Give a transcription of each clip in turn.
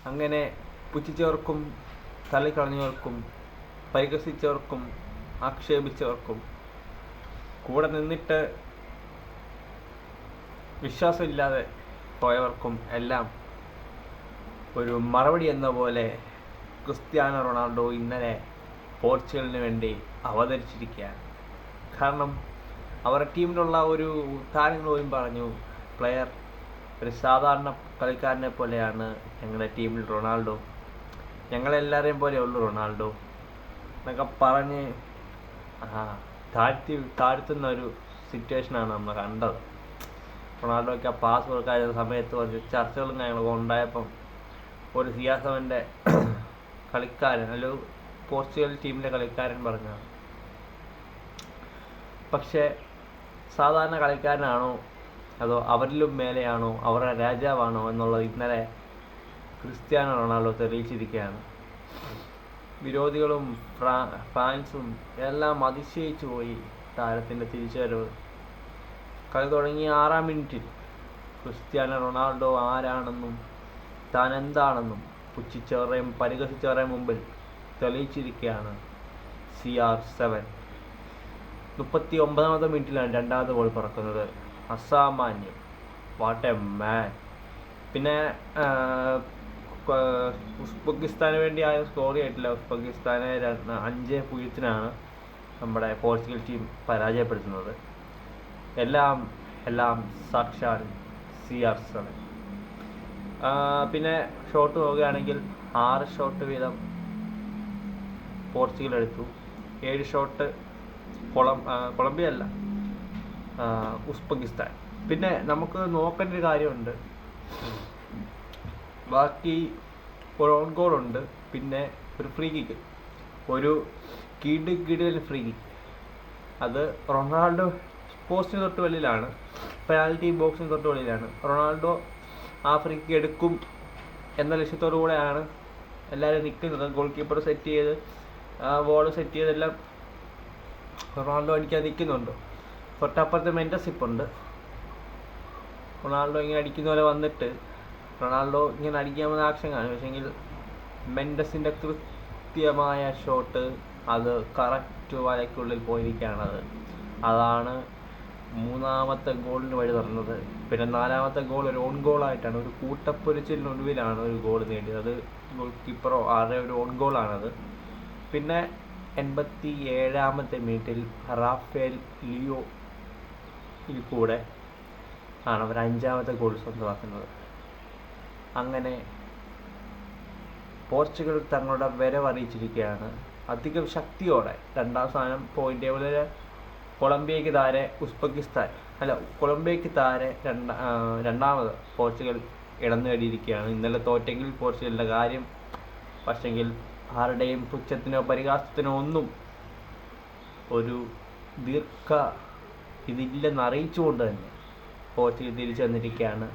അങ്ങനെ പുച്ഛിച്ചവർക്കും തള്ളിക്കളഞ്ഞവർക്കും പരിഹസിച്ചവർക്കും ആക്ഷേപിച്ചവർക്കും കൂടെ നിന്നിട്ട് വിശ്വാസമില്ലാതെ പോയവർക്കും എല്ലാം ഒരു മറുപടി എന്ന പോലെ ക്രിസ്ത്യാനോ റൊണാൾഡോ ഇന്നലെ പോർച്ചുഗലിന് വേണ്ടി അവതരിച്ചിരിക്കുകയാണ്. കാരണം അവരുടെ ടീമിലുള്ള ഒരു താരങ്ങൾ പോലും പറഞ്ഞു, പ്ലെയർ ഒരു സാധാരണ കളിക്കാരനെ പോലെയാണ് ഞങ്ങളുടെ ടീമിൽ റൊണാൾഡോ, ഞങ്ങളെല്ലാവരെയും പോലെയുള്ളൂ റൊണാൾഡോ എന്നൊക്കെ പറഞ്ഞ് താഴ്ത്തുന്ന ഒരു സിറ്റുവേഷനാണ് നമ്മൾ കണ്ടത്. റൊണാൾഡോയ്ക്ക് ആ പാസ് കൊടുക്കാത്ത സമയത്ത് കുറച്ച് ചർച്ചകളും കാര്യങ്ങളൊക്കെ ഉണ്ടായപ്പം ഒരു സിയാസവൻ്റെ കളിക്കാരൻ അല്ല പോർച്ചുഗൽ ടീമിലെ കളിക്കാരൻ പറഞ്ഞതാണ്. പക്ഷേ സാധാരണ കളിക്കാരനാണോ അതോ അവരിലും മേലെയാണോ, അവരുടെ രാജാവാണോ എന്നുള്ളത് ഇന്നലെ ക്രിസ്ത്യാനോ റൊണാൾഡോ തെളിയിച്ചിരിക്കുകയാണ്. വിരോധികളും ഫാൻസും എല്ലാം അതിശയിച്ചു പോയി താരത്തിൻ്റെ തിരിച്ചുവരവ്. കളി തുടങ്ങിയ 6-ാം മിനിറ്റിൽ ക്രിസ്ത്യാനോ റൊണാൾഡോ ആരാണെന്നും താൻ എന്താണെന്നും പുച്ഛിച്ചവരെയും പരിഹസിച്ചവരെയും മുമ്പിൽ തെളിയിച്ചിരിക്കുകയാണ് CR7. 39-ാമത്തെ മിനിറ്റിലാണ് രണ്ടാമത്തെ ഗോൾ പിറക്കുന്നത്. അസാമാന്യം, വാട്ട് എ മാൻ. പിന്നെ ഉസ്ബെക്കിസ്ഥാന് വേണ്ടി ആരും സ്കോർ ചെയ്തിട്ടില്ല. ഉസ്ബെക്കിസ്ഥാനെ 5-0 നമ്മുടെ പോർച്ചുഗൽ ടീം പരാജയപ്പെടുത്തുന്നത്. എല്ലാം സാക്ഷാൽ CR7. പിന്നെ ഷോട്ട് നോക്കുകയാണെങ്കിൽ 6 ഷോട്ട് വീതം പോർച്ചുഗൽ എടുത്തു. 7 ഷോട്ട് കൊളംബിയ അല്ല, ഉസ്ബെക്കിസ്ഥാൻ. പിന്നെ നമുക്ക് നോക്കേണ്ട ഒരു കാര്യമുണ്ട്, ബാക്കി ഒരു ഓൺ ഗോൾ ഉണ്ട്, പിന്നെ ഒരു ഫ്രീ കിക്ക്, ഒരു കിടിലൻ ഫ്രീ കിക്ക്. അത് റൊണാൾഡോ പോസ്റ്റിന് തൊട്ട് വെളിയിലാണ്, പെനാൽറ്റി ബോക്സിന് തൊട്ട് വെളിയിലാണ്. റൊണാൾഡോ ആ ഫ്രീ കിക്ക് എടുക്കും എന്ന ലക്ഷ്യത്തോടു കൂടെയാണ് എല്ലാവരും നിൽക്കുന്നത്. ഗോൾ കീപ്പർ സെറ്റ് ചെയ്ത് ബോൾ സെറ്റ് ചെയ്തെല്ലാം റൊണാൾഡോ അടിക്കാൻ നിൽക്കുന്നുണ്ട്. തൊട്ടപ്പുറത്ത് മെൻഡസിപ്പുണ്ട്. റൊണാൾഡോ ഇങ്ങനെ അടിക്കുന്ന പോലെ വന്നിട്ട് റൊണാൾഡോ ഇങ്ങനെ അടിക്കാമെന്ന ആക്ഷൻ കാണും. പക്ഷേങ്കിൽ മെൻഡസിൻ്റെ കൃത്യമായ ഷോട്ട് അത് കറക്റ്റ് വലയ്ക്കുള്ളിൽ പോയിരിക്കുകയാണത്. അതാണ് 3-ാമത്തെ ഗോളിന് വഴി തുറന്നത്. പിന്നെ 4-ാമത്തെ ഗോൾ ഒരു ഓൺ ഗോളായിട്ടാണ്, ഒരു കൂട്ടപ്പൊരിച്ചിലിനൊടുവിലാണ് ഒരു ഗോൾ നേടിയത്. അത് ഗോൾ കീപ്പറോ ആരുടെ ഒരു ഓൺ ഗോളാണത്. പിന്നെ 87-ാമത്തെ മിനിറ്റിൽ റാഫേൽ ലിയോയിൽ കൂടെ ആണ് അവർ 5-ാമത്തെ ഗോൾ സ്വന്തമാക്കുന്നത്. അങ്ങനെ പോർച്ചുഗൽ തങ്ങളുടെ വരവ് അറിയിച്ചിരിക്കുകയാണ് അധികം ശക്തിയോടെ. 2-ാം സ്ഥാനം പോയിന്റ് ടേബിളിൽ കൊളംബിയയ്ക്ക് താരെ കൊളംബിയയ്ക്ക് താരെ രണ്ടാമത് പോർച്ചുഗൽ ഇടം നേടിയിരിക്കുകയാണ്. ഇന്നലെ തോറ്റെങ്കിൽ പോർച്ചുഗലിൻ്റെ കാര്യം, പക്ഷെങ്കിൽ ആരുടെയും പുച്ഛത്തിനോ പരിഹാസത്തിനോ ഒന്നും ഒരു ഇതില്ലെന്ന് അറിയിച്ചുകൊണ്ട് തന്നെ പോർച്ചുഗൽ തിരിച്ചു വന്നിരിക്കുകയാണ്.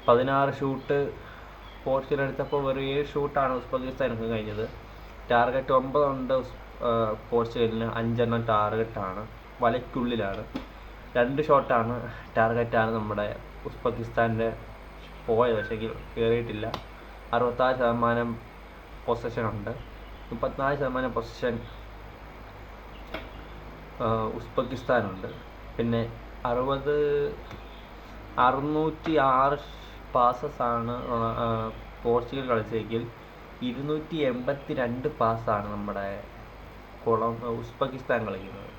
16 ഷൂട്ട് പോർച്ചുഗൽ എടുത്തപ്പോൾ വെറും 7 ഷൂട്ടാണ് ഉസ്ബെക്കിസ്ഥാനൊക്കെ കഴിഞ്ഞത്. ടാർഗറ്റ് 9 ഉണ്ട് പോർച്ചുഗലിന്, 5 ടാർഗറ്റാണ്, വലയ്ക്കുള്ളിലാണ്. 2 ഷോട്ടാണ് ടാർഗറ്റാണ് നമ്മുടെ ഉസ്ബെക്കിസ്ഥാൻ്റെ പോയത്, പക്ഷേ കയറിയിട്ടില്ല. 66% പൊസഷൻ ഉണ്ട്, 34% പൊസഷൻ ഉസ്ബെക്കിസ്ഥാനുണ്ട്. പിന്നെ 606 പാസസാണ് പോർച്ചുഗൽ കളിച്ചെങ്കിൽ 282 പാസ്സാണ് നമ്മുടെ ഉസ്ബെക്കിസ്ഥാൻ കളിക്കുന്നത്.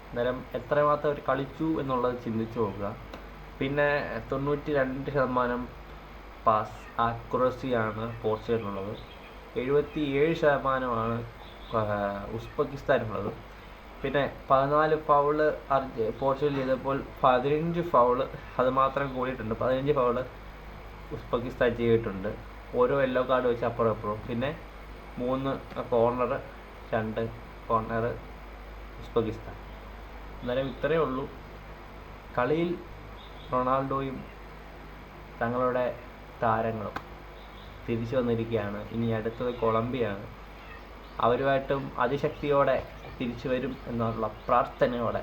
അന്നേരം എത്രമാത്രം അവർ കളിച്ചു എന്നുള്ളത് ചിന്തിച്ചു നോക്കുക. പിന്നെ 92% പാസ് ആക്യുറസിയാണ് പോർച്ചുഗലിനുള്ളത്, 77% ഉസ്ബെക്കിസ്ഥാനുള്ളത്. പിന്നെ 14 ഫൗള് പോർച്ചുഗൽ ചെയ്തപ്പോൾ 15 ഫൗള് അത് മാത്രം കൂടിയിട്ടുണ്ട്. 15 ഫൗള് ഉസ്ബെക്കിസ്ഥാൻ ചെയ്തിട്ടുണ്ട്, ഓരോ യെല്ലോ കാർഡ് വെച്ച് അപ്പുറം അപ്പുറം. പിന്നെ 3 കോർണർ, 2 കോർണർ ഉസ്ബെക്കിസ്ഥാൻ. അന്നേരം ഇത്രയേ ഉള്ളൂ. കളിയിൽ റൊണാൾഡോയും തങ്ങളുടെ താരങ്ങളും തിരിച്ചു വന്നിരിക്കുകയാണ്. ഇനി അടുത്തത് കൊളംബിയാണ്. അവരുമായിട്ടും അതിശക്തിയോടെ തിരിച്ചു വരും എന്നുള്ള പ്രാർത്ഥനയോടെ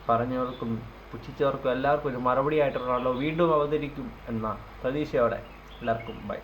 പറഞ്ഞവർക്കും പുച്ഛിച്ചവർക്കും എല്ലാവർക്കും ഒരു മറുപടിയായിട്ട് റൊണാൾഡോ വീണ്ടും അവതരിക്കും എന്ന പ്രതീക്ഷയോടെ എല്ലാവർക്കും ബൈ.